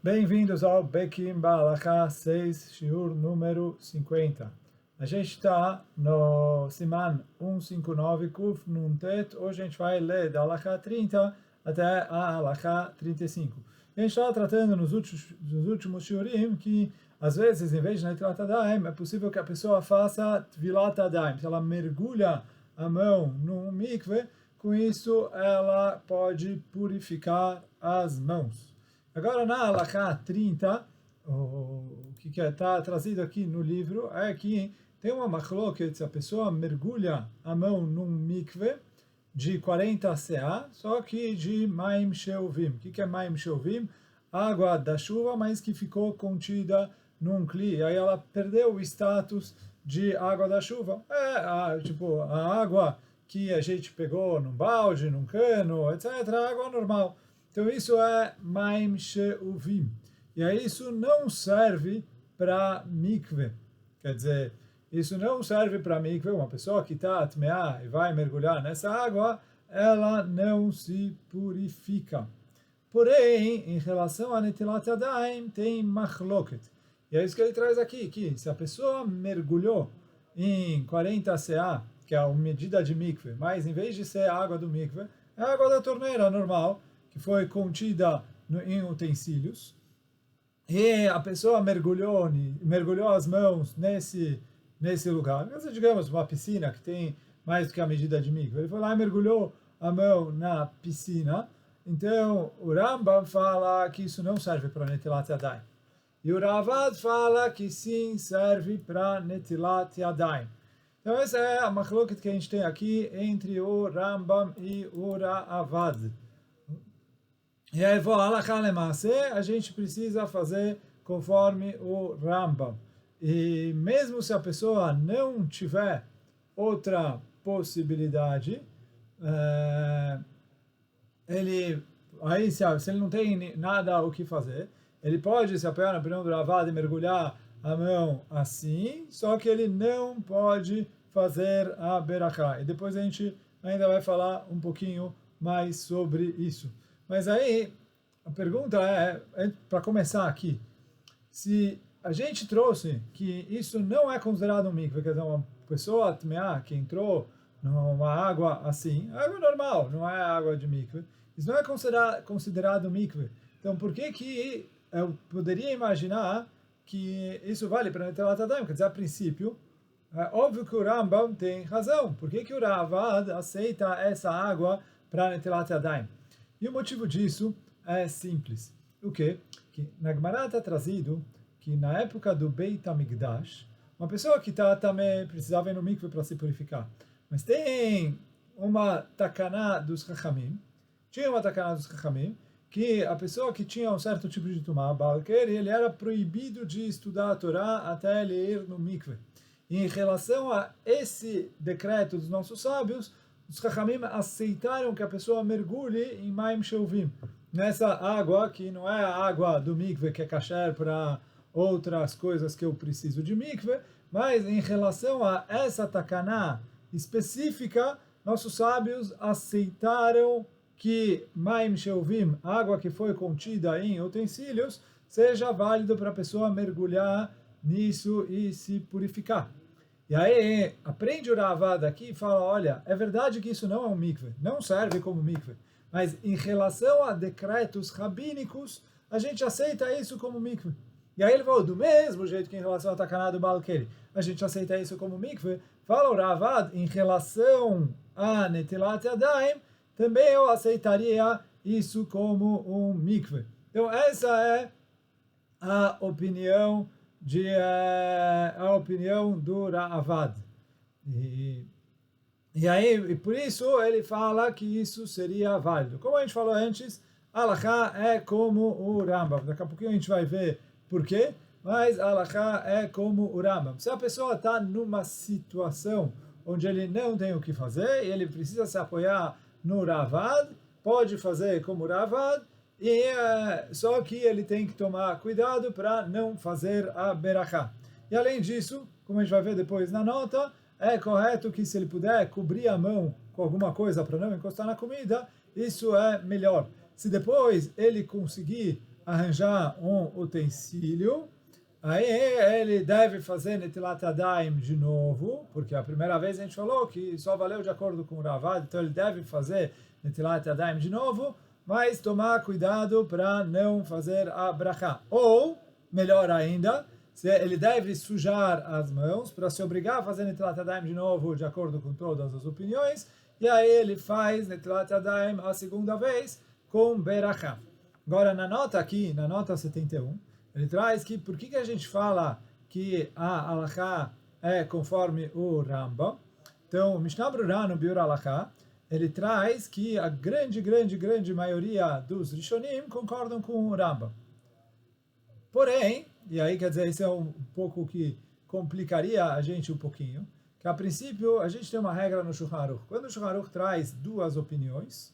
Bem-vindos ao Bekim Balacha 6, Shiur número 50. A gente está no Siman 159, Kuf Nuntet. Hoje a gente vai ler da Halacha 30 até a Halacha 35. A gente está tratando nos últimos Shiurim que, às vezes, em vez de Netilat Yadayim, é possível que a pessoa faça Tvilat Yadayim. Se ela mergulha a mão num mikve, com isso ela pode purificar as mãos. Agora, na Halacha 30, o que está trazido aqui no livro é que tem uma machloket, se a pessoa mergulha a mão num mikve de 40 CA, só que de Maim Sheuvim. O que é Maim Sheuvim? Água da chuva, mas que ficou contida num kli. Aí ela perdeu o status de água da chuva. Tipo, a água que a gente pegou num balde, num cano, etc., água normal. Então isso é Maim Sheuvim. E aí isso não serve para mikve. Quer dizer, isso não serve para mikve. Uma pessoa que está atmeá e vai mergulhar nessa água, ela não se purifica. Porém, em relação a Netilat Yadayim, tem machloket. E é isso que ele traz aqui, que se a pessoa mergulhou em 40 CA, que é a medida de mikve, mas em vez de ser a água do mikve, é a água da torneira normal, que foi contida em utensílios, e a pessoa mergulhou as mãos nesse lugar. Mas, digamos, uma piscina que tem mais do que a medida de mikve. Ele foi lá e mergulhou a mão na piscina. Então, o Rambam fala que isso não serve para Netilat Yadayim. E o Ravad fala que sim, serve para Netilat Yadayim. Então, essa é a machloket que a gente tem aqui entre o Rambam e o Ravad. E aí, a gente precisa fazer conforme o Rambam. E mesmo se a pessoa não tiver outra possibilidade, se ele não tem nada o que fazer, ele pode se apoiar na opinião do Ravad e mergulhar a mão assim, só que ele não pode fazer a Berachá. E depois a gente ainda vai falar um pouquinho mais sobre isso. Mas aí, a pergunta para começar aqui, se a gente trouxe que isso não é considerado um mikve, quer dizer, uma pessoa atmeá que entrou numa água assim, água normal, não é água de mikve, isso não é considerado mikve. Então, por que eu poderia imaginar que isso vale para Netilat Yadayim? Quer dizer, a princípio, é óbvio que o Rambam tem razão. Por que o Ravad aceita essa água para Netilat Yadayim? E o motivo disso é simples. O quê? Que na Gemara está trazido que na época do Beit HaMikdash, uma pessoa que também precisava ir no mikve para se purificar. Mas tem uma takaná dos Chachamim, tinha uma takaná dos Chachamim, que a pessoa que tinha um certo tipo de tumá, Balker, ele era proibido de estudar a Torá até ele ir no mikve. E em relação a esse decreto dos nossos sábios, os Chachamim aceitaram que a pessoa mergulhe em Maim Sheuvim, nessa água que não é a água do mikve, que é kasher para outras coisas que eu preciso de mikve, mas em relação a essa takaná específica, nossos sábios aceitaram que Maim Sheuvim, água que foi contida em utensílios, seja válido para a pessoa mergulhar nisso e se purificar. E aí, aprende o Ravad aqui e fala, olha, é verdade que isso não é um mikve, não serve como mikve, mas em relação a decretos rabínicos, a gente aceita isso como mikve. E aí ele falou, do mesmo jeito que em relação a takaná do Balkeri, a gente aceita isso como mikve, fala o Ravad, em relação a Netilat Yadayim, também eu aceitaria isso como um mikve. Então essa é a opinião do Ravad. E aí, por isso ele fala que isso seria válido. Como a gente falou antes, Halachá é como o Rambam. Daqui a pouquinho a gente vai ver por quê, mas Halachá é como o Rambam. Se a pessoa está numa situação onde ele não tem o que fazer e ele precisa se apoiar no Ravad, pode fazer como o Ravad, só que ele tem que tomar cuidado para não fazer a Berachá. E além disso, como a gente vai ver depois na nota, é correto que se ele puder cobrir a mão com alguma coisa para não encostar na comida, isso é melhor. Se depois ele conseguir arranjar um utensílio, aí ele deve fazer Netilat Yadayim de novo, porque a primeira vez a gente falou que só valeu de acordo com o Ravad, então ele deve fazer Netilat Yadayim de novo, mas tomar cuidado para não fazer a brachá. Ou, melhor ainda, ele deve sujar as mãos para se obrigar a fazer Netilat Yadayim de novo, de acordo com todas as opiniões, e aí ele faz Netilat Yadayim a segunda vez com berachá. Agora, na nota aqui, na nota 71, ele traz que por que a gente fala que a halakha é conforme o Rambam. Então, o Mishnah Brura no Biur Halakha, ele traz que a grande maioria dos Rishonim concordam com o Rambam. Porém, e aí quer dizer, isso é um pouco que complicaria a gente um pouquinho, que a princípio a gente tem uma regra no Shulchan Aruch. Quando o Shulchan Aruch traz duas opiniões,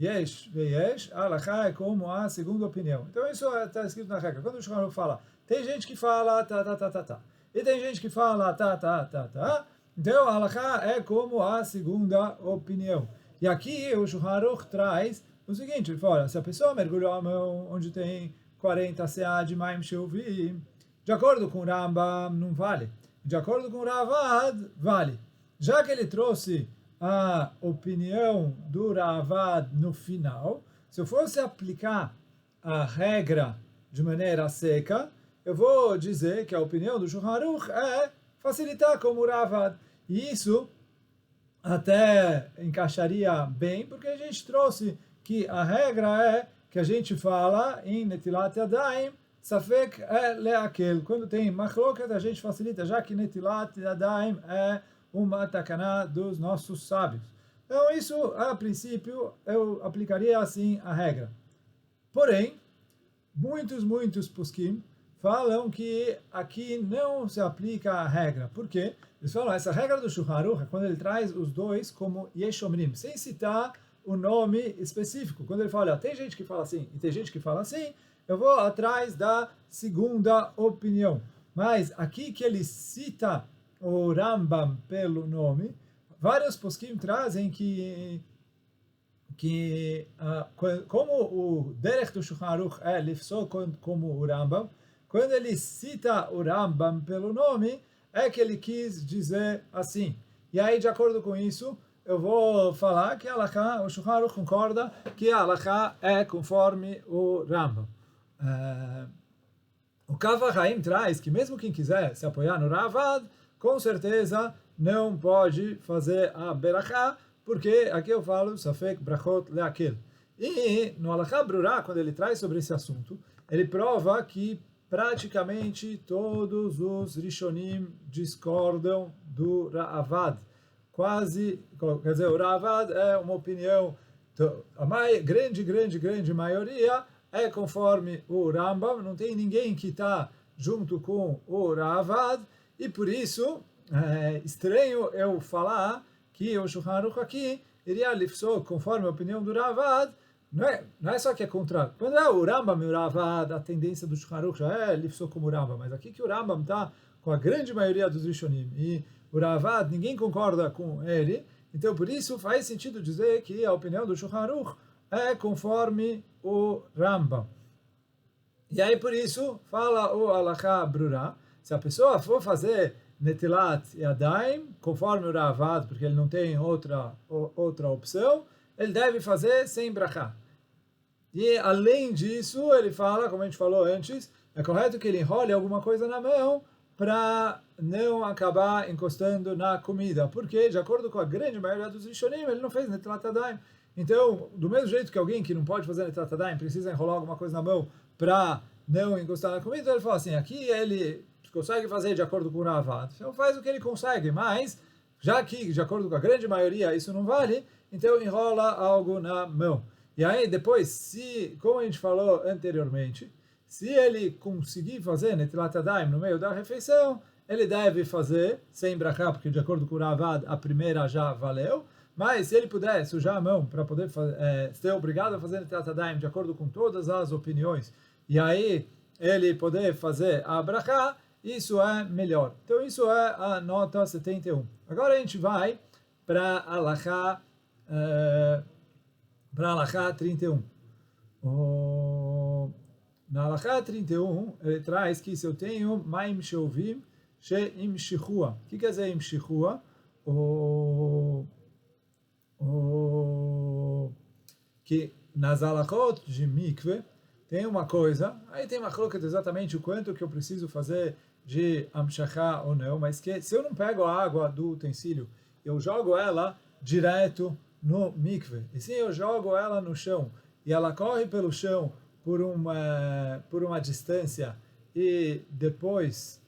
Yesh veyesh, a halakha é como a segunda opinião. Então isso está escrito na regra. Quando o Shulchan Aruch fala, tem gente que fala tá, e tem gente que fala tá, então a halakha é como a segunda opinião. E aqui o Shulchan Aruch traz o seguinte, ele fala, se a pessoa mergulhou a mão onde tem 40 seá de Maim Shuvim, de acordo com o Rambam, não vale. De acordo com o Ravad, vale. Já que ele trouxe a opinião do Ravad no final, se eu fosse aplicar a regra de maneira seca, eu vou dizer que a opinião do Shulchan Aruch é facilitar como o Ravad. E isso até encaixaria bem, porque a gente trouxe que a regra é que a gente fala em Netilat Yadayim, Safek é leakel. Quando tem machloket, a gente facilita, já que Netilat Yadayim é uma takaná dos nossos sábios. Então, isso, a princípio, eu aplicaria assim a regra. Porém, muitos poskim falam que aqui não se aplica a regra. Por quê? Eles falam, essa regra do Shulchan Aruch é quando ele traz os dois como Yeshomrim, sem citar o nome específico. Quando ele fala, tem gente que fala assim e tem gente que fala assim, eu vou atrás da segunda opinião. Mas aqui que ele cita o Rambam pelo nome, vários poskim trazem que como o Derech do Shulchan Aruch é lifsok como o Rambam, quando ele cita o Rambam pelo nome, é que ele quis dizer assim. E aí, de acordo com isso, eu vou falar que a halakha, o Shulchan Aruch concorda que a halakha é conforme o Rambam. O Kav HaChaim traz que mesmo quem quiser se apoiar no Ravad, com certeza não pode fazer a berachá, porque aqui eu falo Safek Brachot Leakel. E no Halakha Brura, quando ele traz sobre esse assunto, ele prova que praticamente todos os Rishonim discordam do Ravad. Quase, quer dizer, o Ravad é uma opinião, a grande maioria é conforme o Rambam, não tem ninguém que está junto com o Ravad, e por isso é estranho eu falar que o Shulchan Aruch aqui iria lifsok conforme a opinião do Ravad. Não é só que é contrário. Quando é o Rambam e o Ravad, a tendência do Shulchan Aruch já é lifsok como o Rambam, mas aqui que o Rambam está com a grande maioria dos Rishonim e o Ravad, ninguém concorda com ele, então por isso faz sentido dizer que a opinião do Shulchan Aruch é conforme o Rambam. E aí por isso fala o Halakha Brura, se a pessoa for fazer Netilat Yadayim, conforme o Ravad, porque ele não tem outra opção, ele deve fazer sem brachá. E além disso, ele fala, como a gente falou antes, é correto que ele enrole alguma coisa na mão para não acabar encostando na comida, porque de acordo com a grande maioria dos Rishonim, ele não fez Netilat Yadayim. Então, do mesmo jeito que alguém que não pode fazer Netilat Yadayim precisa enrolar alguma coisa na mão para não encostar na comida, ele fala assim, aqui ele consegue fazer de acordo com o Ravad, então faz o que ele consegue, mas já que de acordo com a grande maioria isso não vale, então enrola algo na mão. E aí depois, se, como a gente falou anteriormente, se ele conseguir fazer Netilat Yadayim no meio da refeição, ele deve fazer sem brachá, porque de acordo com o Ravad a primeira já valeu, mas se ele puder sujar a mão para poder ser obrigado a fazer Netilat Yadayim de acordo com todas as opiniões, e aí ele poder fazer a brachá, isso é melhor. Então isso é a nota 71. Agora a gente vai para a Halakha 31. Na Halakha 31, ele traz que se eu tenho Maim Sheuvim Sheim Shichua. O que quer dizer Im Shichua? Que nas halachot de mikve tem uma coisa, aí tem uma colocação exatamente o quanto que eu preciso fazer de amshachá ou não, mas que se eu não pego a água do utensílio, eu jogo ela direto no mikve, e se eu jogo ela no chão, e ela corre pelo chão por uma distância, e depois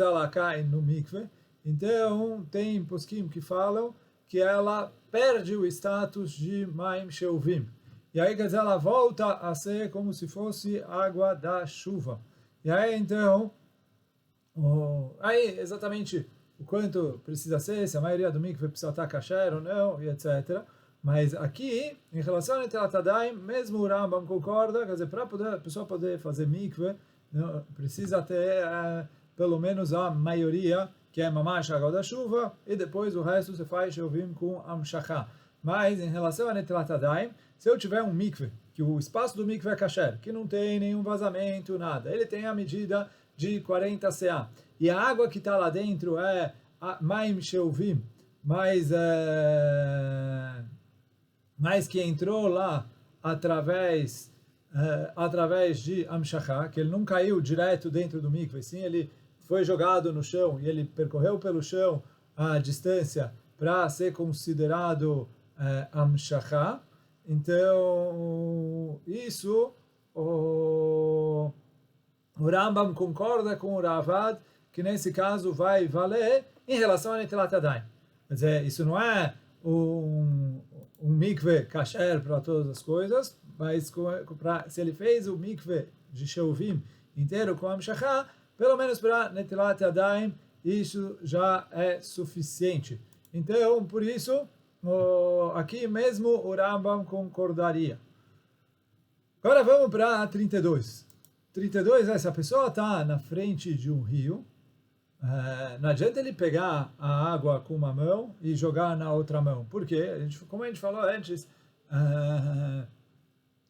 ela cai no mikve, então tem poskim que falam que ela perde o status de Maim Sheuvim. E aí, quer dizer, ela volta a ser como se fosse água da chuva. E aí, então, aí exatamente o quanto precisa ser, se a maioria do mikve precisa estar kasher ou não, e etc. Mas aqui, em relação a Netilat Yadayim, mesmo o Rambam concorda, quer dizer, para a pessoa poder fazer mikve, não, precisa ter pelo menos a maioria, que é mamash, água da chuva, e depois o resto você faz sheuvim com amshachá. Mas em relação a Netilat Yadayim, se eu tiver um mikve, que o espaço do mikve é kasher, que não tem nenhum vazamento, nada, ele tem a medida de 40 CA, e a água que está lá dentro é maim sheuvim, mas que entrou lá através de amshachá, que ele não caiu direto dentro do mikve, sim, ele foi jogado no chão e ele percorreu pelo chão a distância para ser considerado amshachá. Então, isso o Rambam concorda com o Ravad que nesse caso vai valer em relação a Netilat Yadayim. Quer dizer, isso não é um mikve kasher para todas as coisas, mas se ele fez o mikve de sheuvim inteiro com amshachá, pelo menos para Netilat Yadayim, isso já é suficiente. Então, por isso, aqui mesmo o Rambam concordaria. Agora vamos para 32. 32 é, se a pessoa está na frente de um rio, não adianta ele pegar a água com uma mão e jogar na outra mão. Por quê? Como a gente falou antes, a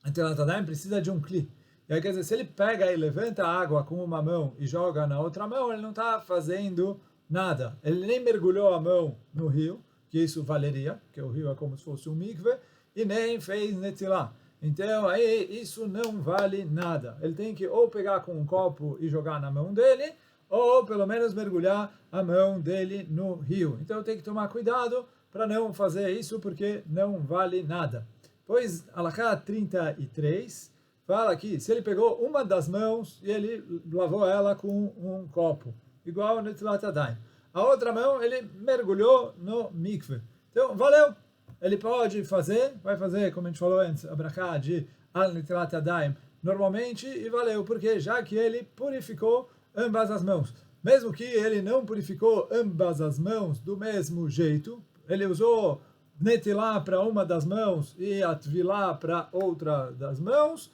Netilat Yadayim precisa de um kli. E aí, quer dizer, se ele pega e levanta a água com uma mão e joga na outra mão, ele não está fazendo nada. Ele nem mergulhou a mão no rio, que isso valeria, que o rio é como se fosse um mikve, e nem fez netilá. Então, aí, isso não vale nada. Ele tem que ou pegar com um copo e jogar na mão dele, ou pelo menos mergulhar a mão dele no rio. Então, tem que tomar cuidado para não fazer isso, porque não vale nada. Pois, Halakha 33 fala que se ele pegou uma das mãos e ele lavou ela com um copo, igual no Netilat Yadayim. A outra mão ele mergulhou no mikve. Então, valeu! Ele pode fazer, vai fazer, como a gente falou antes, a brachá de Al Netilat Yadayim normalmente, e valeu, porque já que ele purificou ambas as mãos. Mesmo que ele não purificou ambas as mãos do mesmo jeito, ele usou netilá para uma das mãos e atvilá para outra das mãos,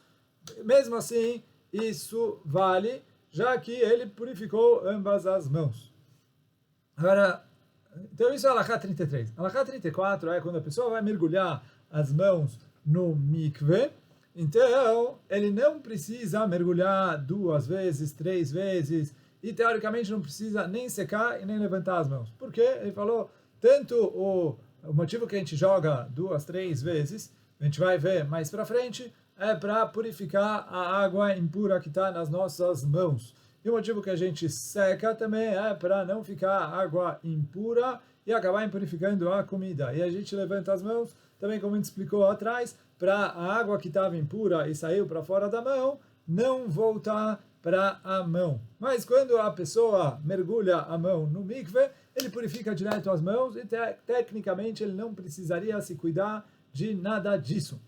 mesmo assim, isso vale, já que ele purificou ambas as mãos. Agora, então isso é Halakha 33. Halakha 34 é quando a pessoa vai mergulhar as mãos no mikve, então ele não precisa mergulhar 2 vezes, 3 vezes, e teoricamente não precisa nem secar e nem levantar as mãos. Porque ele falou, tanto o motivo que a gente joga 2, 3 vezes, a gente vai ver mais para frente, é para purificar a água impura que está nas nossas mãos. E o motivo que a gente seca também é para não ficar água impura e acabar impurificando a comida. E a gente levanta as mãos, também como a gente explicou atrás, para a água que estava impura e saiu para fora da mão, não voltar para a mão. Mas quando a pessoa mergulha a mão no mikve, ele purifica direto as mãos e tecnicamente ele não precisaria se cuidar de nada disso.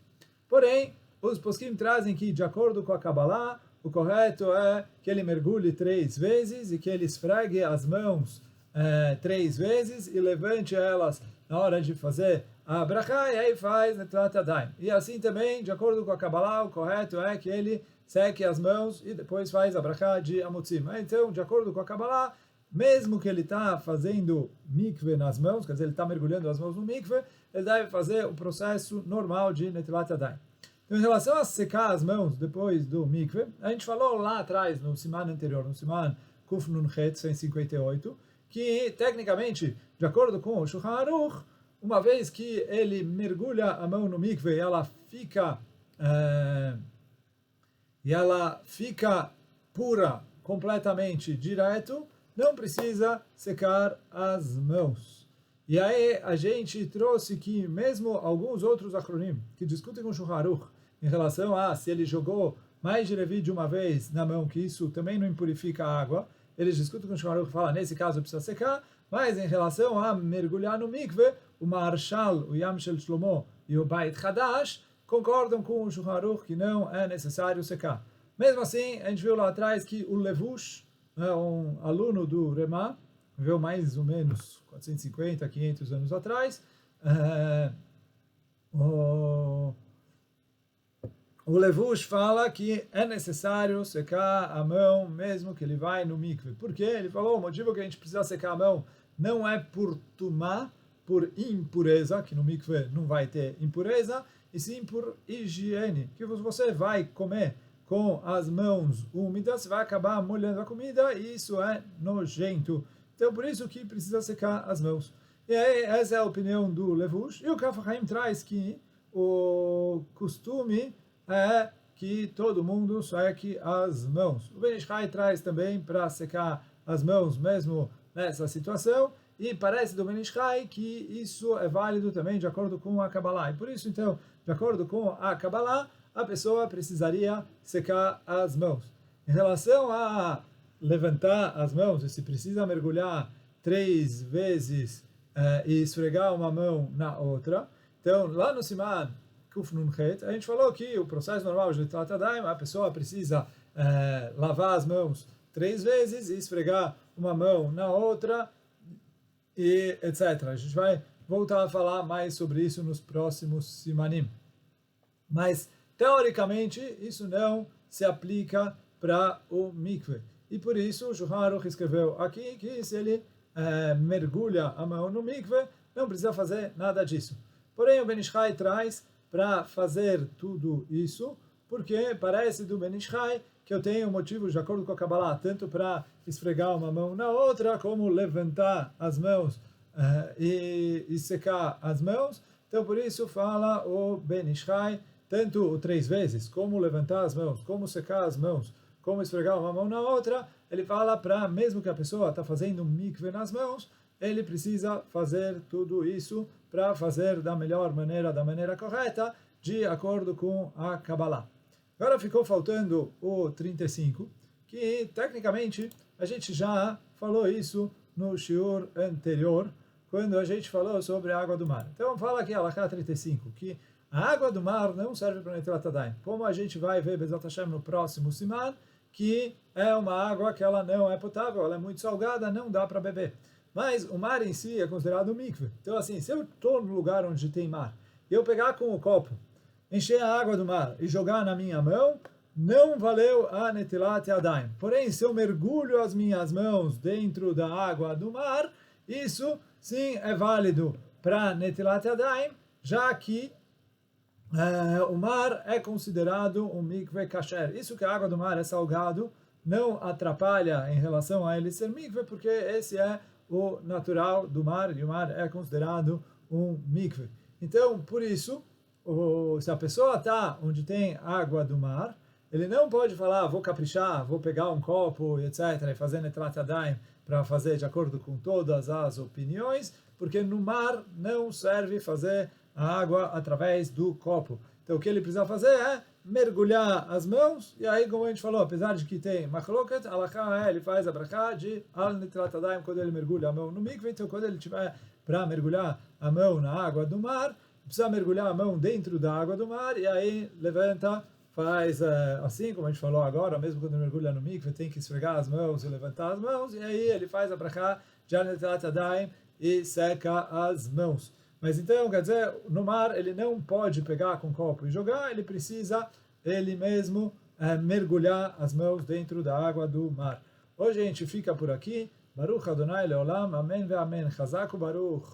Porém, os poskim trazem que, de acordo com a Kabbalah, o correto é que ele mergulhe 3 vezes e que ele esfregue as mãos 3 vezes e levante elas na hora de fazer a brachá e aí faz Netilat Yadayim. E assim também, de acordo com a Kabbalah, o correto é que ele seque as mãos e depois faz a brachá de Amotzim. Então, de acordo com a Kabbalah, mesmo que ele está fazendo mikve nas mãos, quer dizer, ele está mergulhando as mãos no mikve, ele deve fazer o processo normal de Netilat Yadayim. Então, em relação a secar as mãos depois do mikve, a gente falou lá atrás, no Siman anterior, no Siman Kuf Nun Het 158, que, tecnicamente, de acordo com o Shulchan Aruch, uma vez que ele mergulha a mão no mikve e ela fica pura completamente direto, não precisa secar as mãos. E aí a gente trouxe que mesmo alguns outros acronim que discutem com o Shulchan Aruch em relação a se ele jogou mais de Levi de uma vez na mão, que isso também não impurifica a água, eles discutem com o Shulchan Aruch e falam, nesse caso precisa secar, mas em relação a mergulhar no mikve, o Maharshal, o Yam Shel Shlomo e o Beit Hadash concordam com o Shulchan Aruch que não é necessário secar. Mesmo assim, a gente viu lá atrás que o Levush, um aluno do Remá, viveu mais ou menos 450, 500 anos atrás, o Levush fala que é necessário secar a mão mesmo que ele vai no mikve. Por quê? Ele falou, o motivo que a gente precisa secar a mão não é por tumá, por impureza, que no mikve não vai ter impureza, e sim por higiene, que você vai comer com as mãos úmidas, vai acabar molhando a comida e isso é nojento. Então, por isso que precisa secar as mãos. E aí, essa é a opinião do Levush. E o Kaf HaChaim traz que o costume é que todo mundo seque as mãos. O Ben Ish Chai traz também para secar as mãos mesmo nessa situação. E parece do Ben Ish Chai que isso é válido também de acordo com a Kabbalah. E por isso, então, de acordo com a Kabbalah, a pessoa precisaria secar as mãos. Em relação a levantar as mãos, e se precisa mergulhar 3 vezes e esfregar uma mão na outra, então lá no Siman Kuf Nun Het, a gente falou que o processo normal de Netilat Yadayim, a pessoa precisa lavar as mãos 3 vezes e esfregar uma mão na outra, e etc. A gente vai voltar a falar mais sobre isso nos próximos Simanim. Mas, teoricamente, isso não se aplica para o mikve. E por isso, o Shulchan Aruch escreveu aqui que se ele mergulha a mão no mikve, não precisa fazer nada disso. Porém, o Ben Ish Chai traz para fazer tudo isso, porque parece do Ben Ish Chai que eu tenho motivos de acordo com a Kabbalah, tanto para esfregar uma mão na outra, como levantar as mãos e secar as mãos. Então, por isso, fala o Ben Ish Chai, tanto 3 vezes, como levantar as mãos, como secar as mãos, como esfregar uma mão na outra, ele fala para, mesmo que a pessoa está fazendo um mikve nas mãos, ele precisa fazer tudo isso para fazer da melhor maneira, da maneira correta, de acordo com a Kabbalah. Agora ficou faltando o 35, que tecnicamente a gente já falou isso no shiur anterior, quando a gente falou sobre a água do mar. Então fala aqui a Halakha 35, que a água do mar não serve para Netilat Yadayim. Como a gente vai ver Bezat Hashem no próximo Siman, que é uma água que ela não é potável, ela é muito salgada, não dá para beber. Mas o mar em si é considerado um mikve. Então assim, se eu estou no lugar onde tem mar, e eu pegar com o copo, encher a água do mar e jogar na minha mão, não valeu a Netilat Yadayim. Porém, se eu mergulho as minhas mãos dentro da água do mar, isso sim é válido para Netilat Yadayim, já que o mar é considerado um mikve kasher. Isso que a água do mar é salgado não atrapalha em relação a ele ser mikve, porque esse é o natural do mar, e o mar é considerado um mikve. Então, por isso, se a pessoa está onde tem água do mar, ele não pode falar, vou caprichar, vou pegar um copo, etc., e fazer Netilat Yadayim para fazer de acordo com todas as opiniões, porque no mar não serve fazer a água através do copo. Então o que ele precisa fazer é mergulhar as mãos, e aí, como a gente falou, apesar de que tem machloket, halakha ele faz a brachá de al netilat yadayim quando ele mergulha a mão no mikve. Então quando ele tiver para mergulhar a mão na água do mar, precisa mergulhar a mão dentro da água do mar, e aí levanta, faz assim, como a gente falou agora, mesmo quando mergulha no mikve, tem que esfregar as mãos e levantar as mãos, e aí ele faz a brachá de al netilat yadayim e seca as mãos. Mas então, quer dizer, no mar ele não pode pegar com um copo e jogar, ele precisa ele mesmo mergulhar as mãos dentro da água do mar. Hoje a gente fica por aqui. Baruch Adonai Leolam, Amém ve Amém. Chazak Baruch.